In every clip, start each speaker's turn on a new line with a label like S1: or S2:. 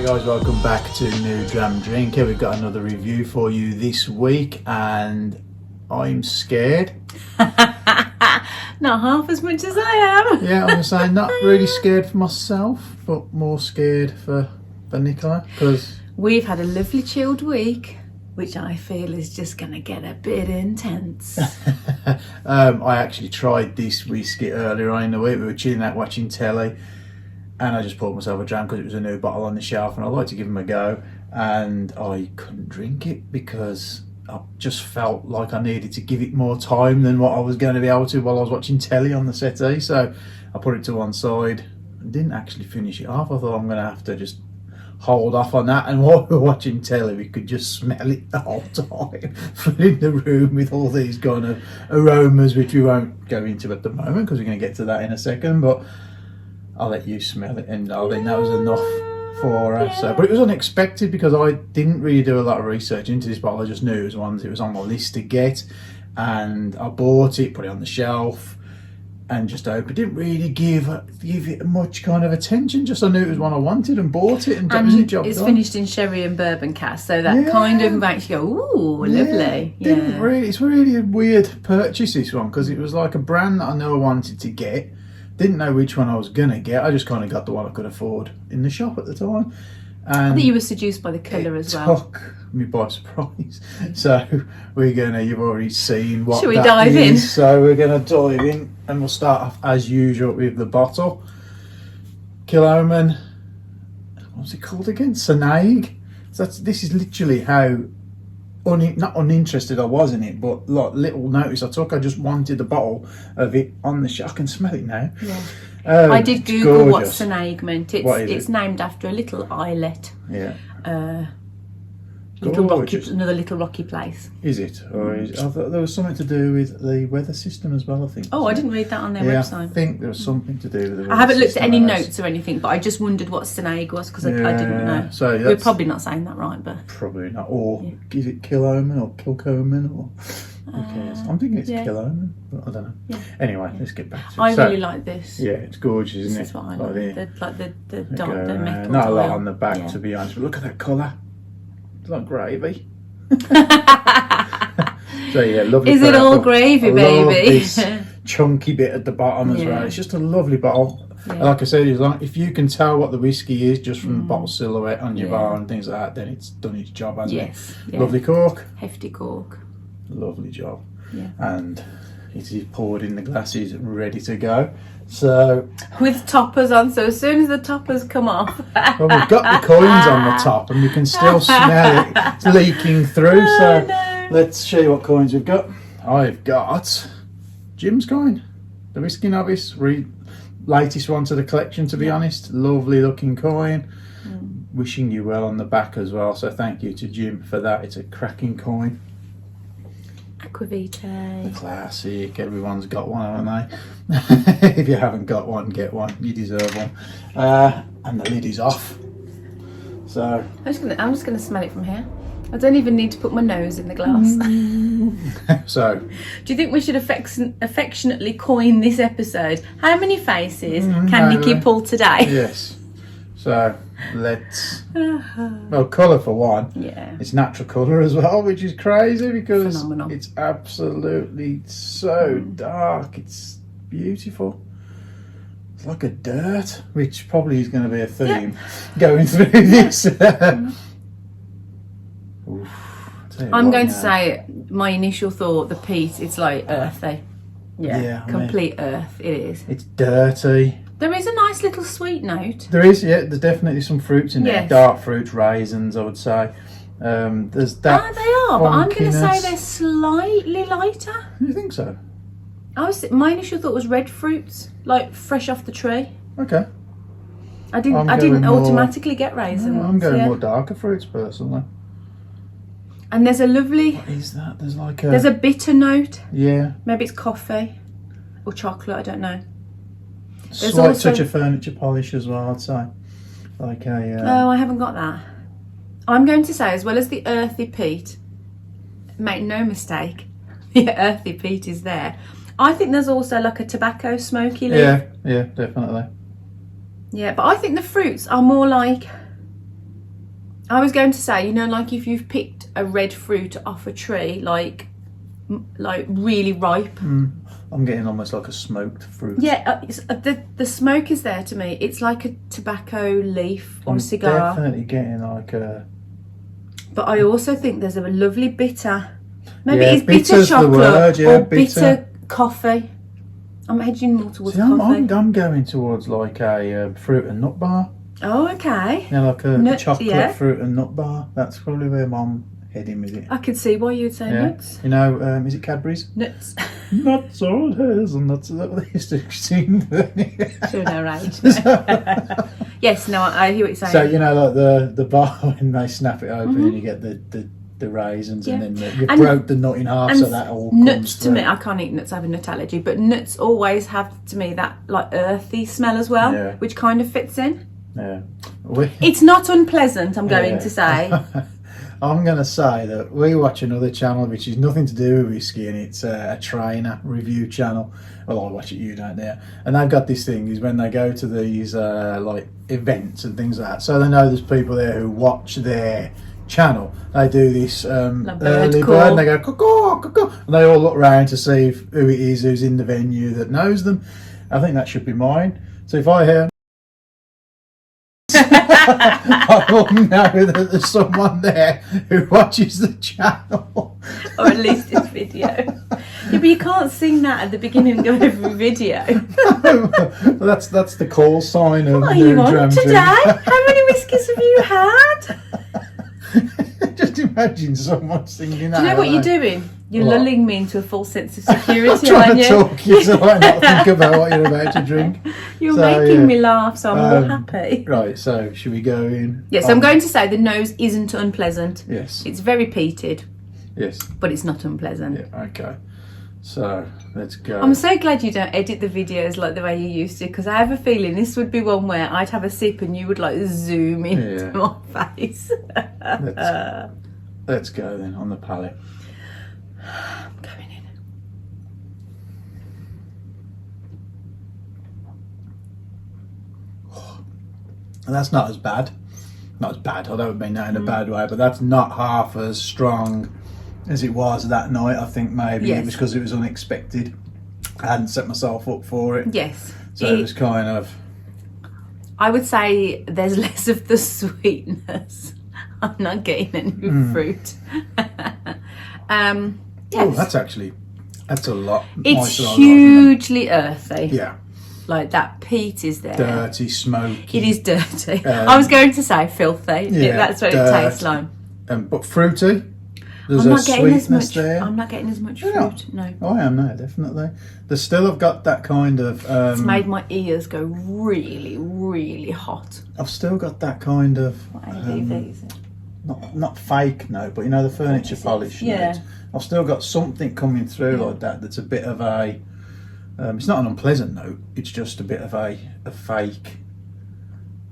S1: guys, welcome back to New Dram Drinker. We've got another review for you this week and I'm scared.
S2: Not half as much as I am.
S1: Yeah, I'm saying not really scared for myself, but more scared for Nicola, because
S2: we've had a lovely chilled week, which I feel is just going to get a bit intense.
S1: I actually tried this whiskey earlier on in the week. We were chilling out watching telly and I just poured myself a dram because it was a new bottle on the shelf and I'd like to give him a go, and I couldn't drink it because I just felt like I needed to give it more time than what I was going to be able to while I was watching telly on the settee. So I put it to one side and didn't actually finish it off. I thought I'm going to have to just hold off on that, and while we were watching telly we could just smell it the whole time, filling the room with all these kind of aromas which we won't go into at the moment because we're going to get to that in a second, but I'll let you smell it, and I think that was enough for us. Yeah. So, but it was unexpected because I didn't really do a lot of research into this bottle. I just knew it was one that was on my list to get, and I bought it, put it on the shelf, and just opened. Didn't really give it much kind of attention. Just I knew it was one I wanted and bought it, and that was it. Job
S2: it's
S1: done.
S2: Finished in sherry and bourbon cask, so that kind of makes you go, ooh, lovely.
S1: Didn't really. It's really a weird purchase, this one, because it was like a brand that I know I wanted to get. Didn't know which one I was going to get. I just kind of got the one I could afford in the shop at the time. And
S2: I think you were seduced by the colour as well.
S1: Took me by surprise. So you've already seen what
S2: Should we
S1: that
S2: dive
S1: is.
S2: in?
S1: So we're going to dive in and we'll start off as usual with the bottle. Kilchoman, what's it called again? Sanaig. So this is literally how not uninterested I was in it, but like little notice I took. I just wanted a bottle of it on the shelf. I can smell it now.
S2: Yeah.
S1: Oh,
S2: I did Google what
S1: gorgeous.
S2: Sanaig meant. It's named after a little islet.
S1: Yeah.
S2: Another little rocky place.
S1: Is it? Or I thought there was something to do with the weather system as well, I think.
S2: Oh, I didn't read that on their website.
S1: I think there was something to do with the weather
S2: I haven't looked at any
S1: system.
S2: notes or anything, but I just wondered what Sanaig was because I didn't know.
S1: So
S2: we're probably not saying that right, but
S1: probably not. Or is it Kilchoman or Kilchoman or who cares? I'm thinking it's Kilchoman, but I don't know. Yeah. Anyway, let's get back to it.
S2: I really like this.
S1: Yeah, it's gorgeous, isn't it?
S2: This is what I like. The metal.
S1: Not a lot on the back, to be honest. But look at that colour. It's like gravy. So yeah, lovely.
S2: Is it all gravy, baby?
S1: This chunky bit at the bottom as well. It's just a lovely bottle. Yeah. Like I said, if you can tell what the whiskey is just from the bottle silhouette on your bar and things like that, then it's done its job, hasn't it? Yeah. Lovely cork.
S2: Hefty cork.
S1: Lovely job.
S2: Yeah.
S1: And it is poured in the glasses, ready to go. So
S2: with toppers on, so as soon as the toppers come off,
S1: well, we've got the coins on the top, and we can still smell it. It's leaking through. Let's show you what coins we've got. I've got Jim's coin, the Whiskey Novice, latest one to the collection. To be honest, lovely looking coin. Wishing you well on the back as well. So thank you to Jim for that. It's a cracking coin.
S2: Aquavitae.
S1: The classic. Everyone's got one, haven't they? If you haven't got one, get one. You deserve one. And the lid is off. So
S2: I'm just gonna smell it from here. I don't even need to put my nose in the glass.
S1: So,
S2: do you think we should affectionately coin this episode? How many faces can Nikki pull today?
S1: Yes. So let's. Well, colour for one.
S2: Yeah.
S1: It's natural colour as well, which is crazy because
S2: phenomenal.
S1: It's absolutely so dark. It's beautiful. It's like a dirt, which probably is going to be a theme going through this. Oof,
S2: I'm going to say my initial thought, the peat, it's like earthy. Yeah, complete earth. It is.
S1: It's dirty.
S2: There is a nice little sweet note.
S1: There is, yeah. There's definitely some fruits in there. Dark fruits, raisins, I would say. There's that.
S2: They are, but I'm going to say they're slightly lighter.
S1: You think so?
S2: My initial thought was red fruits, like fresh off the tree.
S1: Okay.
S2: I didn't automatically get raisins.
S1: No, I'm going more darker fruits personally.
S2: And there's a lovely.
S1: What is that?
S2: There's a bitter note.
S1: Yeah.
S2: Maybe it's coffee or chocolate. I don't know. There's
S1: Slight
S2: also
S1: touch of furniture polish as well, I'd say. Like a.
S2: Oh, I haven't got that. I'm going to say, as well as the earthy peat, make no mistake, the earthy peat is there. I think there's also like a tobacco smoky leaf.
S1: Yeah, definitely.
S2: Yeah, but I think the fruits are more like I was going to say, you know, like if you've picked a red fruit off a tree, like really ripe.
S1: I'm getting almost like a smoked fruit.
S2: Yeah, the smoke is there to me. It's like a tobacco leaf or a cigar.
S1: Definitely getting like a...
S2: But I also think there's a lovely bitter. Maybe
S1: Yeah,
S2: it's bitter
S1: bitter's the
S2: chocolate
S1: word, yeah,
S2: or
S1: bitter.
S2: bitter coffee. I'm hedging more towards
S1: See,
S2: coffee.
S1: I'm going towards like a fruit and nut bar.
S2: Oh, okay.
S1: Yeah, like a
S2: Nut,
S1: chocolate
S2: yeah.
S1: fruit and nut bar. That's probably where I'm heading with it.
S2: I could see why you'd say
S1: Yeah.
S2: nuts.
S1: You know, is it Cadbury's?
S2: Nuts.
S1: Nuts or hazelnuts. Is that what they used to sing?
S2: Show no age. Yes, no, I hear what you're saying.
S1: So, you know, like the bar when they snap it open and you get the raisins and then you broke the nut in half, so that all
S2: nuts
S1: comes
S2: to
S1: through.
S2: me, I can't eat nuts, I have a nut allergy, but nuts always have to me that like earthy smell as well,
S1: Yeah.
S2: which kind of fits in.
S1: Yeah.
S2: It's not unpleasant, I'm going to say.
S1: I'm going to say that we watch another channel which is nothing to do with whiskey, and it's a trainer review channel. Well, I watch it, you don't there. And they've got this thing is when they go to these like events and things like that, so they know there's people there who watch their channel. They do this early bird and they go caw, caw, and they all look around to see who it is who's in the venue that knows them. I think that should be mine. So if I hear I will know that there's someone there who watches the channel.
S2: Or at least this video. Yeah, but you can't sing that at the beginning of every video.
S1: that's the call sign of
S2: What are
S1: new
S2: you on
S1: Dram
S2: today?
S1: Drinker.
S2: How many whiskies have you had?
S1: Just imagine someone singing that.
S2: Do you know what you're
S1: like,
S2: doing? You're
S1: What?
S2: lulling me into a false sense of
S1: I'm
S2: security,
S1: trying
S2: aren't
S1: to
S2: you?
S1: talk you so I not think about what you're about to drink.
S2: You're
S1: So,
S2: making
S1: yeah.
S2: me laugh, so I'm all happy.
S1: Right, so should we go in?
S2: Yes, I'm going to say the nose isn't unpleasant.
S1: Yes.
S2: It's very peated,
S1: Yes.
S2: but it's not unpleasant.
S1: Yeah, okay. So let's go.
S2: I'm so glad you don't edit the videos like the way you used to, because I have a feeling this would be one where I'd have a sip and you would like zoom into my face.
S1: Let's go then on the palate.
S2: I'm going in.
S1: And that's not as bad. Not as bad, I don't mean that in a bad way, but that's not half as strong as it was that night. I think maybe it was because it was unexpected. I hadn't set myself up for it.
S2: Yes.
S1: So it was kind of...
S2: I would say there's less of the sweetness. I'm not getting any fruit. Yes.
S1: Oh, that's a lot.
S2: It's
S1: nicer than I like.
S2: hugely earthy.
S1: Yeah.
S2: Like that peat is there.
S1: Dirty, smoky.
S2: It is dirty. I was going to say filthy.
S1: Yeah,
S2: That's what
S1: dirt.
S2: it tastes like.
S1: But fruity. There's
S2: I'm
S1: a
S2: not getting as
S1: sweetness
S2: much.
S1: there.
S2: I'm not getting as much
S1: You're
S2: fruit.
S1: not?
S2: No.
S1: Oh, I am now, definitely. There's still, I've got that kind of...
S2: It's made my ears go really, really hot.
S1: I've still got that kind of...
S2: What ABV is it?
S1: not fake note, but you know, the furniture polish
S2: Yeah.
S1: note. I've still got something coming through like that that's a bit of a... it's not an unpleasant note, it's just a bit of a fake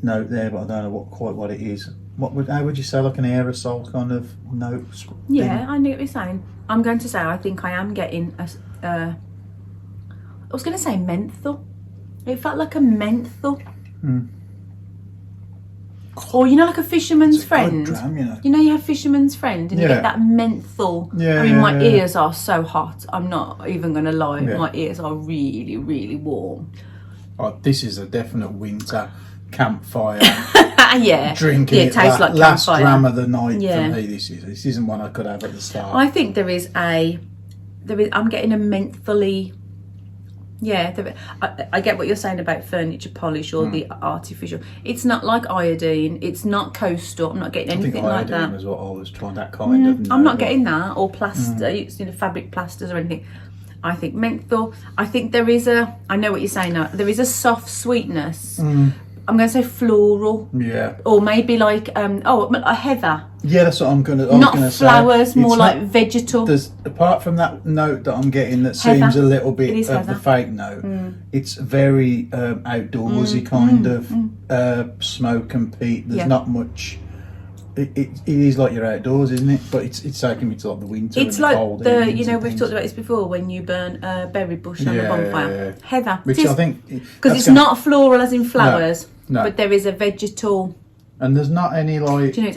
S1: note there, but I don't know quite what it is. How would you say, like an aerosol kind of note?
S2: Yeah, I know what you're saying. I'm going to say I think I am getting I was going to say menthol. It felt like a menthol. Or you know, like a fisherman's friend.
S1: Good dram, you know.
S2: You know, you have fisherman's friend and you get that menthol.
S1: Yeah,
S2: I mean, my
S1: yeah.
S2: ears are so hot. I'm not even going to lie.
S1: Yeah.
S2: My ears are really, really warm.
S1: Oh, this is a definite winter campfire
S2: Yeah.
S1: drinking.
S2: Yeah, it tastes like
S1: last
S2: campfire.
S1: dram of the night
S2: Yeah.
S1: for me. This isn't one I could have at the start.
S2: I think I'm getting a mentholy. Yeah, I get what you're saying about furniture polish or the artificial. It's not like iodine. It's not coastal. I'm not getting anything like that.
S1: was what I was trying, that kind of.
S2: I'm not getting that, or plaster, fabric plasters or anything. I think menthol. I think there is I know what you're saying now. There is a soft sweetness. I'm going to say floral.
S1: Yeah.
S2: Or maybe like a heather.
S1: Yeah, that's what I'm gonna.
S2: Not
S1: gonna
S2: flowers,
S1: say.
S2: more
S1: It's
S2: like
S1: not-
S2: vegetal.
S1: There's apart from that note that I'm getting that
S2: Heather.
S1: seems a little
S2: It
S1: bit
S2: is
S1: of the
S2: heather.
S1: fake note. It's very outdoorsy kind of smoke and peat. There's not much. It is like you're outdoors, isn't it? But it's taking me to like the winter.
S2: It's
S1: and
S2: like
S1: cold
S2: the
S1: evenings and
S2: we've
S1: things.
S2: talked about this before when you burn a berry bush on
S1: Yeah,
S2: a bonfire.
S1: yeah.
S2: Heather.
S1: Which I think
S2: because it's not floral as in flowers,
S1: no.
S2: but there is a vegetal
S1: And there's not any like.
S2: Do you know,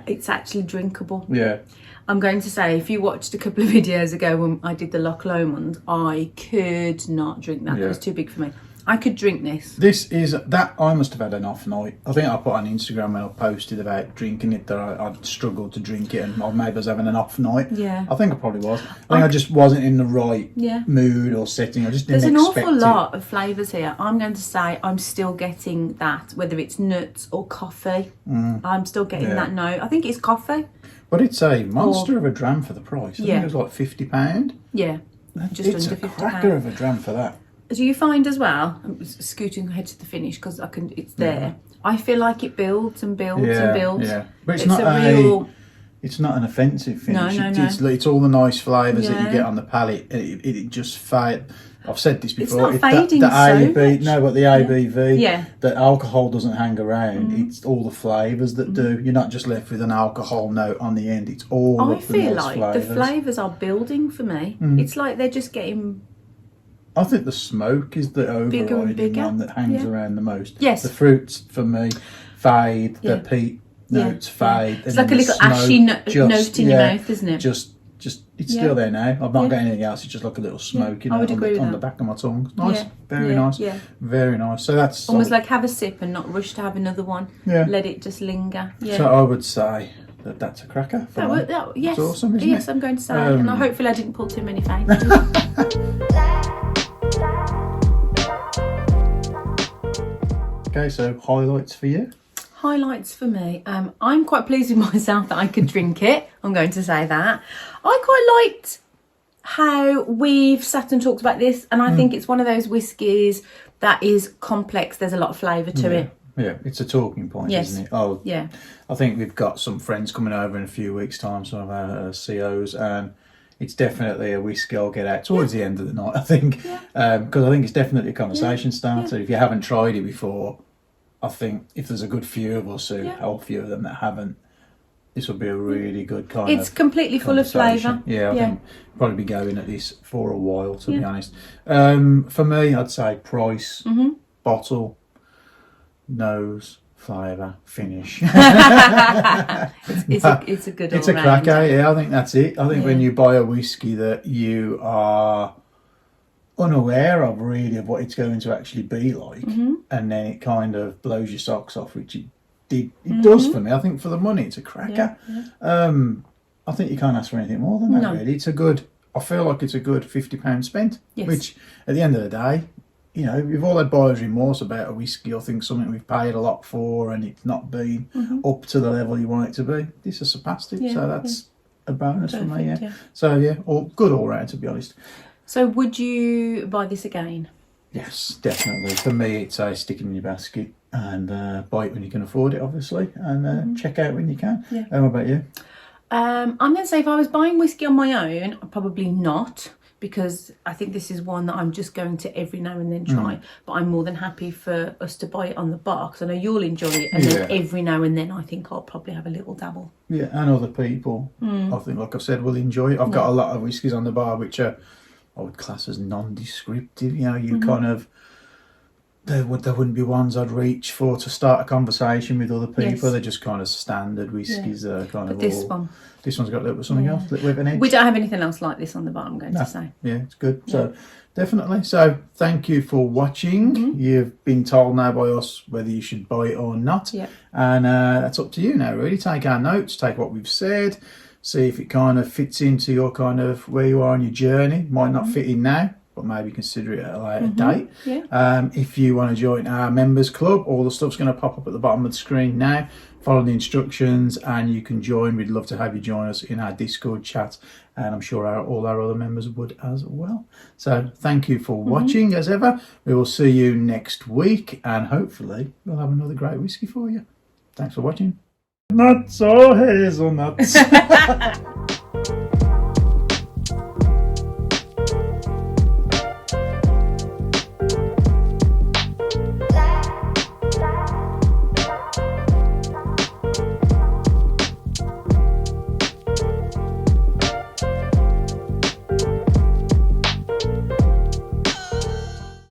S2: it's actually drinkable.
S1: Yeah.
S2: I'm going to say, if you watched a couple of videos ago when I did the Loch Lomond, I could not drink that.
S1: Yeah.
S2: It was too big for me. I could drink this.
S1: This is that I must have had an off night. I think I put on Instagram when I posted about drinking it that I'd struggled to drink it, and maybe I was having an off night.
S2: Yeah.
S1: I think I probably was. I think I just wasn't in the right
S2: Yeah.
S1: mood or setting. I just didn't
S2: There's an
S1: expect
S2: awful
S1: it.
S2: lot of flavours here. I'm going to say I'm still getting that, whether it's nuts or coffee. I'm still getting that note. I think it's coffee.
S1: But it's a monster of a dram for the price. I think it was like £50.
S2: Yeah. Just
S1: It's
S2: under
S1: a
S2: £50.
S1: cracker of a dram for that.
S2: Do you find as well, I'm scooting ahead to the finish because it's there. I feel like it builds and builds and builds.
S1: Yeah, but it's not an offensive finish.
S2: No.
S1: It's all the nice flavours that you get on the palate. It just fade. I've said this before.
S2: It's not fading
S1: the
S2: so
S1: ABV,
S2: much.
S1: no, but the ABV,
S2: Yeah.
S1: the alcohol doesn't hang around. It's all the flavours that do. You're not just left with an alcohol note on the end. It's all
S2: I
S1: of the
S2: feel
S1: nice
S2: like
S1: flavours.
S2: the flavours are building for me. It's like they're just getting...
S1: I think the smoke is the
S2: Bigger and
S1: overriding
S2: bigger.
S1: one that hangs around the most.
S2: Yes.
S1: The fruits, for me, fade. The peat notes fade.
S2: It's like a little ashy note in your mouth, isn't it?
S1: Just it's still there now. I've not got anything else. It's just like a little smoke
S2: I would agree with
S1: on
S2: that.
S1: the back of my tongue. Nice,
S2: Yeah.
S1: very nice,
S2: Yeah.
S1: very nice. So that's
S2: Almost like have a sip and not rush to have another one.
S1: Yeah.
S2: Let it just linger. Yeah.
S1: So I would say that's a cracker. For me.
S2: Yes.
S1: It's awesome, isn't
S2: yes,
S1: it?
S2: I'm going to say. And hopefully I didn't pull too many favourites.
S1: Okay, so highlights for you.
S2: Highlights for me. I'm quite pleased with myself that I could drink it. I'm going to say that. I quite liked how we've sat and talked about this, and I think it's one of those whiskies that is complex. There's a lot of flavour to it.
S1: Yeah, it's a talking point, isn't it? Oh,
S2: yeah.
S1: I think we've got some friends coming over in a few weeks' time, some of our COs, and it's definitely a whiskey I'll get out towards the end of the night, I think, because I think it's definitely a conversation starter. If you haven't tried it before, I think if there's a good few of us who, or a few of them that haven't, this will be a really good kind of...
S2: It's completely full of flavour.
S1: Yeah, I think probably be going at this for a while, to be honest. For me, I'd say price, bottle, nose, flavour, finish.
S2: It's a good
S1: It's a
S2: all-round.
S1: cracker, yeah, I think that's it. I think when you buy a whiskey that you are unaware of really of what it's going to actually be like, and then it kind of blows your socks off, which it does for me. I think for the money, it's a cracker. I think you can't ask for anything more than that, really. It's a good, I feel like it's a good £50 spent, which at the end of the day, you know, we've all had buyer's remorse about a whiskey. I think something we've paid a lot for and it's not been up to the level you want it to be. This has surpassed it, so that's a bonus for me. So all good all round, to be honest.
S2: So would you buy this again?
S1: Yes, definitely. For me, it's a stick in your basket and buy it when you can afford it, obviously, and check out when you can. What about you?
S2: I'm going to say if I was buying whiskey on my own, probably not, because I think this is one that I'm just going to every now and then try. But I'm more than happy for us to buy it on the bar, because I know you'll enjoy it. And then every now and then I think I'll probably have a little dabble. Yeah,
S1: and other people, I think, like I've said, will enjoy it. I've got a lot of whiskies on the bar which are, I would class as non-descriptive. You know, you kind of... There wouldn't be ones I'd reach for to start a conversation with other people. They're just kind of standard whiskies. Kind of
S2: this
S1: all,
S2: one.
S1: This one's got a little bit something else, a little bit of an edge.
S2: We don't have anything else like this on the bar, I'm going to say.
S1: Yeah, it's good. So definitely. So thank you for watching. You've been told now by us whether you should buy it or not. And that's up to you now, really. Take our notes, take what we've said, see if it kind of fits into your kind of where you are on your journey. Might not fit in now, but maybe consider it at a later date. If you want to join our members club, all the stuff's going to pop up at the bottom of the screen now. Follow the instructions and you can join. We'd love to have you join us in our Discord chat, and I'm sure all our other members would as well. So thank you for watching as ever. We will see you next week, and hopefully we'll have another great whiskey for you. Thanks for watching. Not so hazelnuts.